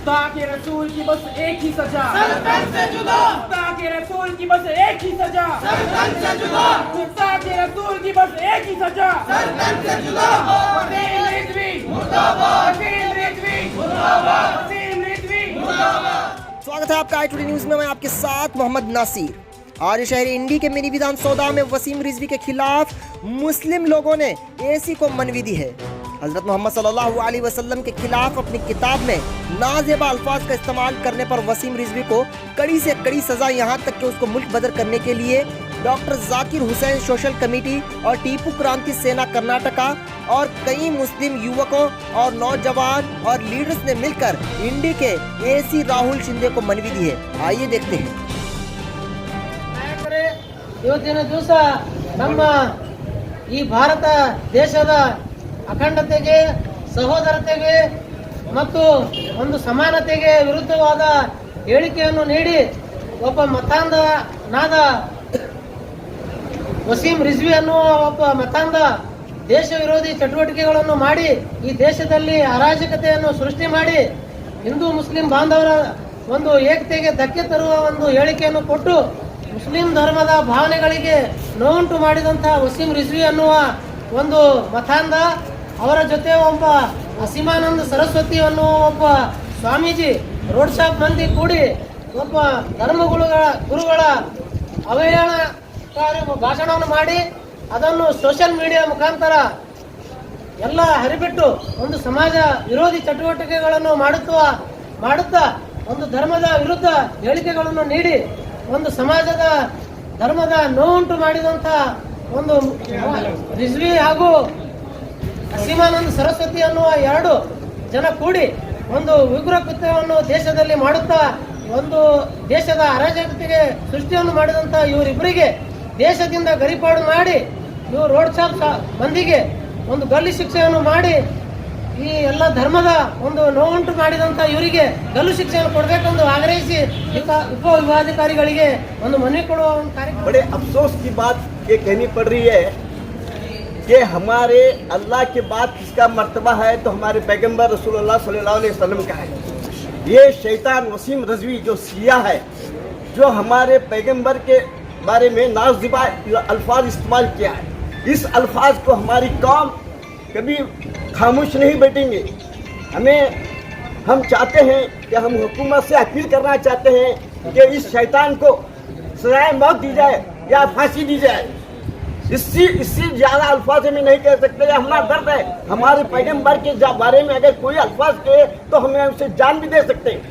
खुदा के रसूल की बस एक ही सजा, सरकन से जुदा, खुदा के रसूल की बस एक ही सजा, सरकन से जुदा, खुदा के रसूल की बस एक ही सजा। सरकन से जुदा, वसीम रिजवी मुर्दाबाद, वसीम रिजवी मुर्दाबाद, वसीम रिजवी मुर्दाबाद। स्वागत है आपका आई टुडे न्यूज में। मैं आपके साथ मोहम्मद नासिर। आज शहर इंडी के मिनी विधान सौदा में वसीम रिजवी के खिलाफ मुस्लिम लोगों ने एसी को मनवी दी है। हजरत मोहम्मद सल्लल्लाहु अलैहि वसल्लम के खिलाफ अपनी किताब में नाजेबा अल्फाज का इस्तेमाल करने पर वसीम रिजवी को कड़ी से कड़ी सजा, यहाँ तक कि उसको मुल्क बदर करने के लिए doctor Zakir Hussain social committee और टीपू क्रांति सेना कर्नाटका और कई मुस्लिम युवकों और नौजवान और लीडर्स ने मिलकर इंडी के एसी राहुल शिंदे को मनवी दी है। आइए देखते हैं। ಇವತ್ತಿನ ದಿವಸ ನಮ್ಮ ಈ ಭಾರತ ದೇಶದ ಅಖಂಡತೆಗೆ, ಸಹೋದರತೆಗೆ ಮತ್ತು ಒಂದು ಸಮಾನತೆಗೆ ವಿರುದ್ಧವಾದ ಹೇಳಿಕೆಯನ್ನು ನೀಡಿ ಒಬ್ಬ ಮತಾಂಧನಾದ ವಸೀಂ ರಿಜ್ವಿ ಅನ್ನುವ ಒಬ್ಬ ಮತಾಂಧ ದೇಶ ವಿರೋಧಿ ಚಟುವಟಿಕೆಗಳನ್ನು ಮಾಡಿ ಈ ದೇಶದಲ್ಲಿ ಅರಾಜಕತೆಯನ್ನು ಸೃಷ್ಟಿ ಮಾಡಿ ಹಿಂದೂ ಮುಸ್ಲಿಂ ಬಾಂಧವರ ಒಂದು ಏಕತೆಗೆ ಧಕ್ಕೆ ತರುವ ಒಂದು ಹೇಳಿಕೆಯನ್ನು ಕೊಟ್ಟು ಮುಸ್ಲಿಂ ಧರ್ಮದ ಭಾವನೆಗಳಿಗೆ ನೋವುಂಟು ಮಾಡಿದಂತಹ ವಸೀಂ ರಿಜ್ವಿ ಅನ್ನುವ ಒಂದು ಮತಾಂಧ, ಅವರ ಜೊತೆ ಒಬ್ಬ ಅಸೀಮಾನಂದ ಸರಸ್ವತಿ ಅನ್ನುವ ಒಬ್ಬ ಸ್ವಾಮೀಜಿ ರೋಡ್ ಶಾಪ್ ಮಂದಿ ಕೂಡಿ ಒಬ್ಬ ಗುರುಗಳ ಅವಹೇಳನಕಾರಿ ಭಾಷಣವನ್ನು ಮಾಡಿ ಅದನ್ನು ಸೋಷಿಯಲ್ ಮೀಡಿಯಾ ಮುಖಾಂತರ ಎಲ್ಲ ಹರಿಬಿಟ್ಟು ಒಂದು ಸಮಾಜ ವಿರೋಧಿ ಚಟುವಟಿಕೆಗಳನ್ನು ಮಾಡುತ್ತಾ ಒಂದು ಧರ್ಮದ ವಿರುದ್ಧ ಹೇಳಿಕೆಗಳನ್ನು ನೀಡಿ ಒಂದು ಸಮಾಜದ ಧರ್ಮದ ನೋವುಂಟು ಮಾಡಿದಂಥ ಒಂದು ರಿಜ್ವಿ ಹಾಗೂ ಅಸೀಮಾನಂದ ಸರಸ್ವತಿ ಅನ್ನುವ ಎರಡು ಜನ ಕೂಡಿ ಒಂದು ಉಗ್ರ ಕೃತ್ಯವನ್ನು ದೇಶದಲ್ಲಿ ಮಾಡುತ್ತಾ ಒಂದು ದೇಶದ ಅರಾಜಕತೆಗೆ ಸೃಷ್ಟಿಯನ್ನು ಮಾಡಿದಂಥ ಇವರಿಬ್ಬರಿಗೆ ದೇಶದಿಂದ ಗಡಿಪಾಡು ಮಾಡಿ ಇವರು ರೋಡ್ ಶಾಪ್ ಮಂದಿಗೆ ಒಂದು ಗಲ್ಲು ಶಿಕ್ಷೆಯನ್ನು ಮಾಡಿ ಈ ಎಲ್ಲ ಧರ್ಮದ ಒಂದು ನೋವುಂಟು ಮಾಡಿದಂಥ ಇವರಿಗೆ ಗಲ್ಲು ಶಿಕ್ಷೆಯನ್ನು ಕೊಡಬೇಕೆಂದು ಆಗ್ರಹಿಸಿ ಉಪ ವಿಭಾಗಾಧಿಕಾರಿಗಳಿಗೆ ಒಂದು ಮನವಿ ಕೊಡುವ ಒಂದು ಕಾರ್ಯಕ್ರಮ। बड़े अफसोस की बात ये कहनी पड़ रही है कि हमारे अल्लाह के बाद किसका मर्तबा है तो हमारे पैगंबर रसूलुल्लाह सल्लल्लाहु अलैहि वसल्लम का है। ये शैतान वसीम रिजवी जो सिया है, जो हमारे पैगंबर के बारे में नाज़िबा अल्फाज इस्तेमाल किया है, इस अल्फाज को हमारी कौम कभी खामोश नहीं बैठेंगे। हम चाहते हैं कि हम हुकूमत से अपील करना चाहते हैं कि इस शैतान को सजाए मौत दी जाए या फांसी दी जाए। इससे ज़्यादा अल्फाज में नहीं कह सकते। हमारा दर्द है, हमारे पैगंबर के बारे में अगर कोई अल्फाज कहे तो हमें उसे जान भी दे सकते हैं।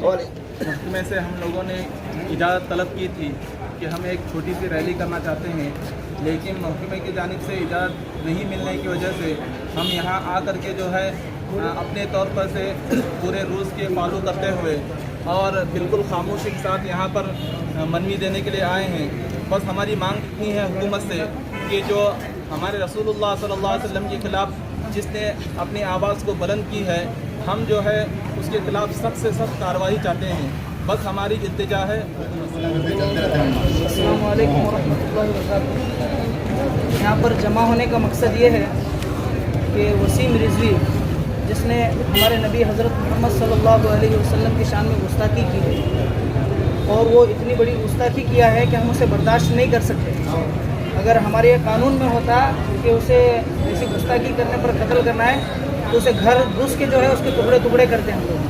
और में से हम लोगों ने इजाज़त तलब की थी कि हम एक छोटी सी रैली करना चाहते हैं, लेकिन महकमे की जानिब से इजाज़त नहीं मिलने की वजह से हम यहाँ आकर के जो है अपने तौर पर से पूरे रूल्स के फॉलो करते हुए और बिल्कुल खामोशी के साथ यहाँ पर मनवी देने के लिए आए हैं। बस हमारी मांग इतनी है हुकूमत से कि जो हमारे रसूलुल्लाह सल्लल्लाहु अलैहि वसल्लम के ख़िलाफ़ जिसने अपनी आवाज़ को बुलंद की है, हम जो है उसके ख़िलाफ़ सख्त से सख्त कार्रवाई चाहते हैं। बस हमारी इल्तिजा है। अस्सलाम वालेकुम वरहमतुल्लाहि वबरकातुहू। यहाँ पर जमा होने का मकसद ये है कि वसीम रिजवी जिसने हमारे नबी हज़रत मोहम्मद सल्लल्लाहु अलैहि वसल्लम की शान में गुस्ताखी की है और वो इतनी बड़ी गुस्ताखी किया है कि हम उसे बर्दाश्त नहीं कर सकते। अगर हमारे कानून में होता कि उसे ऐसी गुस्ताखी करने पर कत्ल करना है तो उसे घर घुस के जो है उसके टुकड़े टुकड़े करते हैं हम लोग।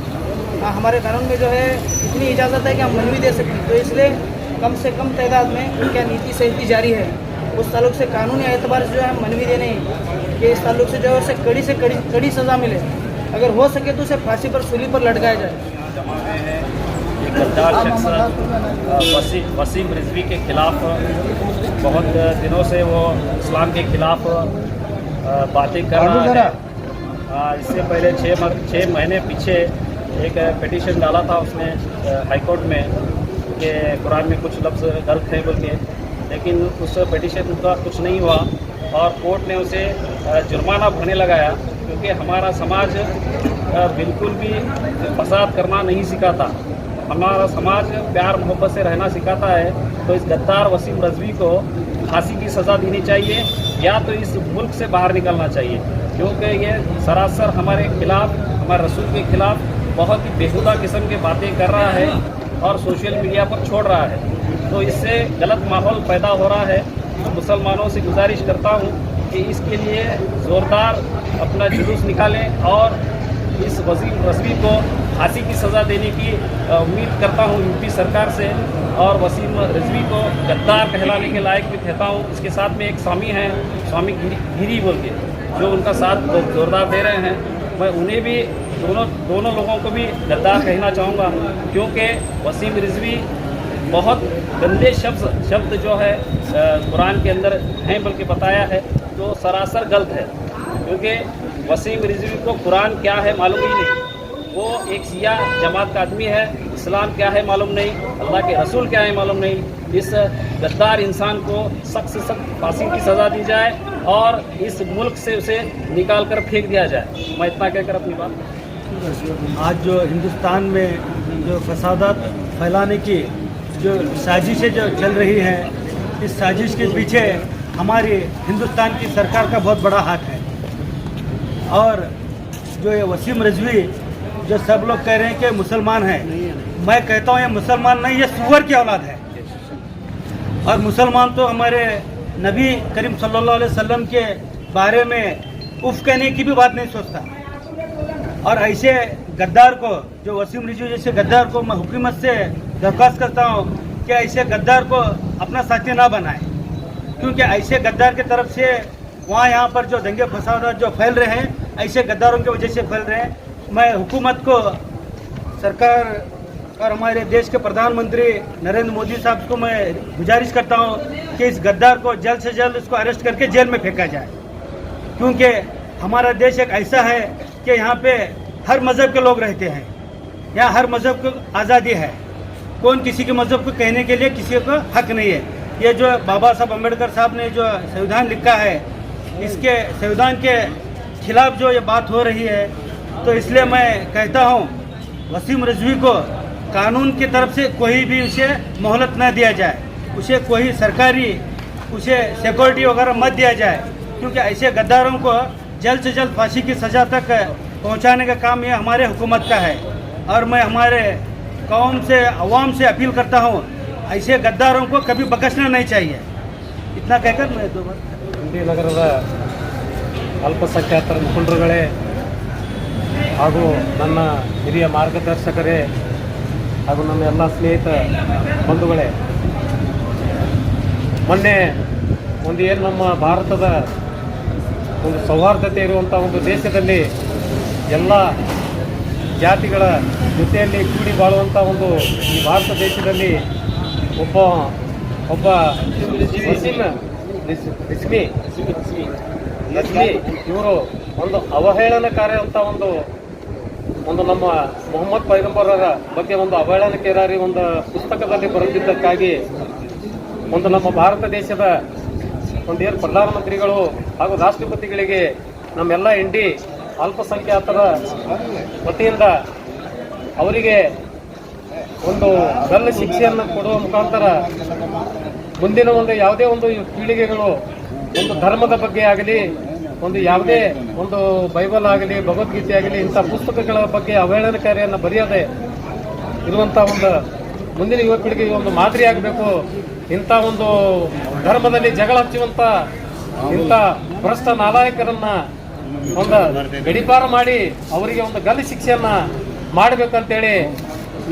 हमारे कानून में जो है इतनी इजाज़त है कि हम मनवी दे सकते हैं, तो इसलिए कम से कम तादाद में क्या नीति संहिता जारी है उस ताल्लुक से कानूनी एतबार से जो है हम मनवी देने कि इस ताल्लुक से जो है उसे कड़ी से कड़ी सज़ा मिले, अगर हो सके तो उसे फांसी पर सूली पर लटकाया जाए। ये गद्दार शख्स वसीम रिजवी के खिलाफ बहुत दिनों से वो इस्लाम के खिलाफ बातें कर रहा है। इससे पहले 6 महीने पीछे एक पिटीशन डाला था उसने हाईकोर्ट में कि कुरान में कुछ लफ्ज़ गलत है बोल के, लेकिन उस पिटीशन का कुछ नहीं हुआ और कोर्ट ने उसे जुर्माना भरने लगाया, क्योंकि हमारा समाज बिल्कुल भी फसाद करना नहीं सिखाता। हमारा समाज प्यार मोहब्बत से रहना सिखाता है। तो इस गद्दार वसीम रिजवी को फांसी की सज़ा देनी चाहिए या तो इस मुल्क से बाहर निकलना चाहिए, क्योंकि ये सरासर हमारे खिलाफ, हमारे रसूल के खिलाफ बहुत ही बेहुदा किस्म की बातें कर रहा है और सोशल मीडिया पर छोड़ रहा है, तो इससे गलत माहौल पैदा हो रहा है। तो मुसलमानों से गुजारिश करता हूँ कि इसके लिए ज़ोरदार अपना जुलूस निकालें और इस वसीम रिजवी को फांसी की सज़ा देने की उम्मीद करता हूँ यूपी सरकार से, और वसीम रिजवी को गद्दार कहलाने के लायक भी कहता हूँ। इसके साथ में एक स्वामी हैं, स्वामी गिरी बोल के, जो उनका साथ जोरदार दे रहे हैं। मैं उन्हें भी दोनों लोगों को भी गद्दार कहना चाहूँगा, क्योंकि वसीम रिजवी बहुत गंदे शब्द जो है कुरान के अंदर हैं, बल्कि बताया है, तो सरासर गलत है। क्योंकि वसीम रिजवी को कुरान क्या है मालूम ही नहीं, वो एक शिया जमात का आदमी है, इस्लाम क्या है मालूम नहीं, अल्लाह के रसूल क्या है मालूम नहीं। इस गद्दार इंसान को सख्त से सख्त फांसी की सज़ा दी जाए और इस मुल्क से उसे निकाल कर फेंक दिया जाए। मैं इतना कहकर अपनी बात। आज जो हिंदुस्तान में जो फसादात फैलाने की जो साजिशें जो चल रही हैं, इस साजिश के पीछे हमारी हिंदुस्तान की सरकार का बहुत बड़ा हाथ है। और जो ये वसीम रिजवी जो सब लोग कह रहे हैं कि मुसलमान है, मैं कहता हूँ ये मुसलमान नहीं, ये सूअर की औलाद है। और मुसलमान तो हमारे नबी करीम सल्लल्लाहु अलैहि वसल्लम के बारे में उफ कहने की भी बात नहीं सोचता। और ऐसे गद्दार को, जो वसीम रिजवी जैसे गद्दार को, मैं हुकूमत से दरख्वास्त करता हूँ कि ऐसे गद्दार को अपना साथी ना बनाए, क्योंकि ऐसे गद्दार की तरफ से वहाँ यहाँ पर जो दंगे फसाद जो फैल रहे हैं, ऐसे गद्दारों की वजह से फैल रहे हैं। मैं हुकूमत को, सरकार और हमारे देश के प्रधानमंत्री नरेंद्र मोदी साहब को मैं गुजारिश करता हूँ कि इस गद्दार को जल्द से जल्द इसको अरेस्ट करके जेल में फेंका जाए, क्योंकि हमारा देश एक ऐसा है कि यहाँ पे हर मज़हब के लोग रहते हैं, यहाँ हर मज़हब को आज़ादी है, कौन किसी के मज़हब को कहने के लिए किसी को हक नहीं है। ये जो बाबा साहब अम्बेडकर साहब ने जो संविधान लिखा है, इसके संविधान के खिलाफ जो ये बात हो रही है, तो इसलिए मैं कहता हूँ वसीम रिजवी को कानून की तरफ से कोई भी उसे मोहलत न दिया जाए, उसे कोई सरकारी उसे सिक्योरिटी वगैरह मत दिया जाए, क्योंकि ऐसे गद्दारों को जल्द से जल्द फांसी की सज़ा तक पहुँचाने का काम ये हमारे हुकूमत का है। और मैं हमारे कौम से, अवाम से अपील करता हूँ, ऐसे गद्दारों को कभी बख्शना नहीं चाहिए। इतना कहकर मैं दो बार ನಗರದ ಅಲ್ಪಸಂಖ್ಯಾತರ ಮುಖಂಡರುಗಳೇ ಹಾಗೂ ನನ್ನ ಹಿರಿಯ ಮಾರ್ಗದರ್ಶಕರೇ ಹಾಗೂ ನನ್ನ ಎಲ್ಲ ಸ್ನೇಹಿತ ಬಂಧುಗಳೇ, ಮೊನ್ನೆ ಒಂದು ಏನು ನಮ್ಮ ಭಾರತದ ಒಂದು ಸೌಹಾರ್ದತೆ ಇರುವಂಥ ಒಂದು ದೇಶದಲ್ಲಿ ಎಲ್ಲ ಜಾತಿಗಳ ಜೊತೆಯಲ್ಲಿ ಕೂಡಿ ಬಾಳುವಂಥ ಒಂದು ಈ ಭಾರತ ದೇಶದಲ್ಲಿ ಒಬ್ಬ ವಸೀಮ್ ರಿಜ್ವಿ ಇವರು ಒಂದು ಅವಹೇಳನಕಾರಿಯಂಥ ಒಂದು ನಮ್ಮ ಮೊಹಮ್ಮದ್ ಪೈಗಂಬರರ ಬಗ್ಗೆ ಒಂದು ಅವಹೇಳನಕಾರಿ ಒಂದು ಪುಸ್ತಕದಲ್ಲಿ ಬರೆದಿದ್ದಕ್ಕಾಗಿ ಒಂದು ನಮ್ಮ ಭಾರತ ದೇಶದ ಒಂದು ಏನು ಪ್ರಧಾನಮಂತ್ರಿಗಳು ಹಾಗೂ ರಾಷ್ಟ್ರಪತಿಗಳಿಗೆ ನಮ್ಮೆಲ್ಲ ಇಂಡಿ ಅಲ್ಪಸಂಖ್ಯಾತರ ವತಿಯಿಂದ ಅವರಿಗೆ ಒಂದು ಗಲ್ಲು ಶಿಕ್ಷೆಯನ್ನು ಕೊಡುವ ಮುಖಾಂತರ ಮುಂದಿನ ಒಂದು ಯಾವುದೇ ಒಂದು ಪೀಳಿಗೆಗಳು ಒಂದು ಧರ್ಮದ ಬಗ್ಗೆ ಆಗಲಿ, ಒಂದು ಯಾವುದೇ ಒಂದು ಬೈಬಲ್ ಆಗಲಿ, ಭಗವದ್ಗೀತೆ ಆಗಲಿ, ಇಂಥ ಪುಸ್ತಕಗಳ ಬಗ್ಗೆ ಅವಹೇಳನಕಾರಿಯನ್ನು ಬರೆಯದೆ ಇರುವಂಥ ಒಂದು ಮುಂದಿನ ಯುವ ಪೀಳಿಗೆಗೆ ಒಂದು ಮಾದರಿ ಆಗಬೇಕು. ಇಂಥ ಒಂದು ಧರ್ಮದಲ್ಲಿ ಜಗಳ ಹಚ್ಚುವಂಥ ಇಂಥ ಭ್ರಷ್ಟ ನಾಲಾಯಕರನ್ನ ಒಂದು ಗಡಿಪಾರ ಮಾಡಿ ಅವರಿಗೆ ಒಂದು ಗಲ್ಲು ಶಿಕ್ಷೆಯನ್ನ ಮಾಡಬೇಕಂತೇಳಿ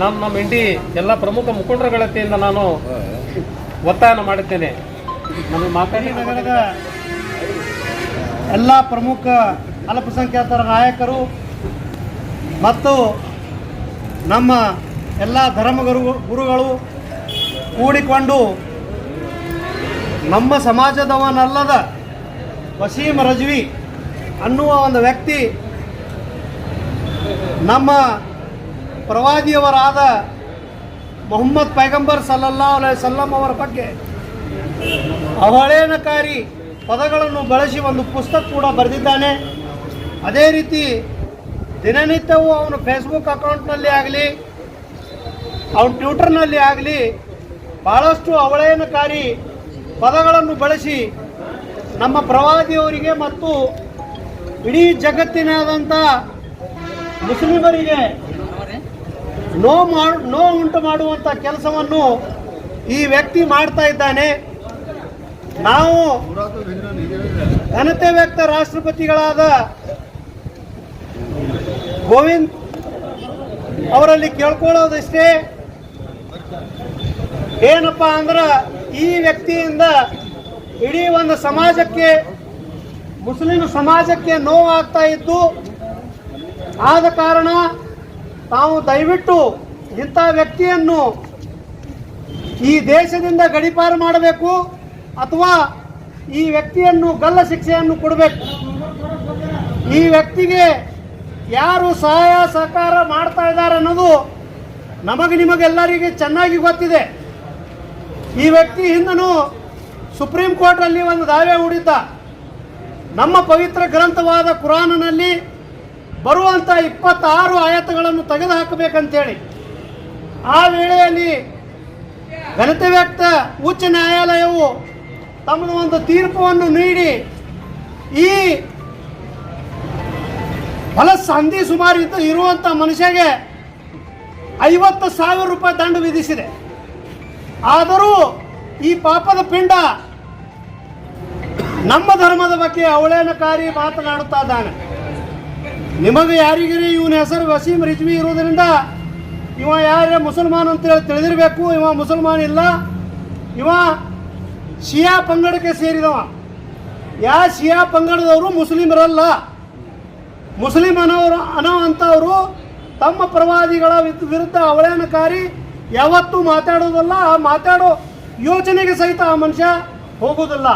ನಮ್ಮ ಇಂಡಿ ಎಲ್ಲ ಪ್ರಮುಖ ಮುಖಂಡರುಗಳ ವತಿಯಿಂದ ನಾನು ಒತ್ತಾಯ ಮಾಡುತ್ತೇನೆ. ನಮ್ಮ ಮಾತಾಡಿ ನಗರದ ಎಲ್ಲ ಪ್ರಮುಖ ಅಲ್ಪಸಂಖ್ಯಾತರ ನಾಯಕರು ಮತ್ತು ನಮ್ಮ ಎಲ್ಲ ಗುರುಗಳು ಕೂಡಿಕೊಂಡು ನಮ್ಮ ಸಮಾಜದವನಲ್ಲದ ವಸೀಮ್ ರಿಜ್ವಿ ಅನ್ನುವ ಒಂದು ವ್ಯಕ್ತಿ ನಮ್ಮ ಪ್ರವಾದಿಯವರಾದ ಮೊಹಮ್ಮದ್ ಪೈಗಂಬರ್ ಸಲ್ಲಲ್ಲಾಹು ಅಲೈಹಿ ವಸಲ್ಲಂ ಅವರ ಬಗ್ಗೆ ಅವಹೇಳನಕಾರಿ ಪದಗಳನ್ನು ಬಳಸಿ ಒಂದು ಪುಸ್ತಕ ಕೂಡ ಬರೆದಿದ್ದಾನೆ. ಅದೇ ರೀತಿ ದಿನನಿತ್ಯವೂ ಅವನು ಫೇಸ್ಬುಕ್ ಅಕೌಂಟ್ನಲ್ಲಿ ಆಗಲಿ, ಅವನು ಟ್ವಿಟರ್ನಲ್ಲಿ ಆಗಲಿ ಭಾಳಷ್ಟು ಅವಹೇಳನಕಾರಿ ಪದಗಳನ್ನು ಬಳಸಿ ನಮ್ಮ ಪ್ರವಾದಿಯವರಿಗೆ ಮತ್ತು ಇಡೀ ಜಗತ್ತಿನಾದಂಥ ಮುಸ್ಲಿಮರಿಗೆ ನೋವು ಉಂಟು ಮಾಡುವಂಥ ಕೆಲಸವನ್ನು ಈ ವ್ಯಕ್ತಿ ಮಾಡ್ತಾ ಇದ್ದಾನೆ. ನಾವು ಘನತೆ ವ್ಯಕ್ತ ರಾಷ್ಟ್ರಪತಿಗಳಾದ ಗೋವಿಂದ್ ಅವರಲ್ಲಿ ಕೇಳ್ಕೊಳ್ಳೋದಿಷ್ಟೇ, ಏನಪ್ಪ ಅಂದ್ರೆ ಈ ವ್ಯಕ್ತಿಯಿಂದ ಇಡೀ ಒಂದು ಸಮಾಜಕ್ಕೆ, ಮುಸ್ಲಿಂ ಸಮಾಜಕ್ಕೆ ನೋವಾಗ್ತಾ ಇದ್ದು, ಆದ ಕಾರಣ ತಾವು ದಯವಿಟ್ಟು ಇಂಥ ವ್ಯಕ್ತಿಯನ್ನು ಈ ದೇಶದಿಂದ ಗಡೀಪಾರು ಮಾಡಬೇಕು ಅಥವಾ ಈ ವ್ಯಕ್ತಿಯನ್ನು ಗಲ್ಲ ಶಿಕ್ಷೆಯನ್ನು ಕೊಡಬೇಕು. ಈ ವ್ಯಕ್ತಿಗೆ ಯಾರು ಸಹಾಯ ಸಹಕಾರ ಮಾಡ್ತಾ ಇದ್ದಾರೆ ಅನ್ನೋದು ನಿಮಗೆಲ್ಲರಿಗೆ ಚೆನ್ನಾಗಿ ಗೊತ್ತಿದೆ. ಈ ವ್ಯಕ್ತಿ ಹಿಂದೂ ಸುಪ್ರೀಂ ಕೋರ್ಟಲ್ಲಿ ಒಂದು ದಾವೆ ಹೂಡಿದ್ದ. ನಮ್ಮ ಪವಿತ್ರ ಗ್ರಂಥವಾದ ಕುರಾನಿನಲ್ಲಿ ಬರುವಂಥ 26 ಆಯತಗಳನ್ನು ತೆಗೆದು ಹಾಕಬೇಕಂತೇಳಿ ಆ ವೇಳೆಯಲ್ಲಿ ಘನತೆ ವ್ಯಕ್ತ ಉಚ್ಚ ನ್ಯಾಯಾಲಯವು ತಮ್ಮದು ಒಂದು ತೀರ್ಪನ್ನು ನೀಡಿ ಈ ಸಂಧಿ ಸುಮಾರು ಇರುವಂಥ ಮನುಷ್ಯಗೆ 50,000 ರೂಪಾಯಿ ದಂಡ ವಿಧಿಸಿದೆ. ಆದರೂ ಈ ಪಾಪದ ಪಿಂಡ ನಮ್ಮ ಧರ್ಮದ ಬಗ್ಗೆ ಅವಹೇಳನಕಾರಿ ಮಾತನಾಡುತ್ತಾ ಇದ್ದಾನೆ. ನಿಮಗೆ ಯಾರಿಗಿರಿ ಇವನ ಹೆಸರು ವಸೀಂ ರಿಜ್ವಿ ಇರುವುದರಿಂದ ಇವ ಯಾರೇ ಮುಸಲ್ಮಾನ್ ಅಂತೇಳಿ ತಿಳಿದಿರಬೇಕು. ಇವ ಮುಸಲ್ಮಾನ್ ಇಲ್ಲ, ಇವ ಶಿಯಾ ಪಂಗಡಕ್ಕೆ ಸೇರಿದವ. ಶಿಯಾ ಪಂಗಡದವರು ಮುಸ್ಲಿಮರಲ್ಲ. ಮುಸ್ಲಿಂ ಅನ್ನೋವಂಥವರು ತಮ್ಮ ಪ್ರವಾದಿಗಳ ವಿರುದ್ಧ ಅವಹೇಳನಕಾರಿ ಯಾವತ್ತೂ ಮಾತಾಡೋದಲ್ಲ. ಆ ಮಾತಾಡೋ ಯೋಚನೆಗೆ ಸಹಿತ ಆ ಮನುಷ್ಯ ಹೋಗೋದಿಲ್ಲ.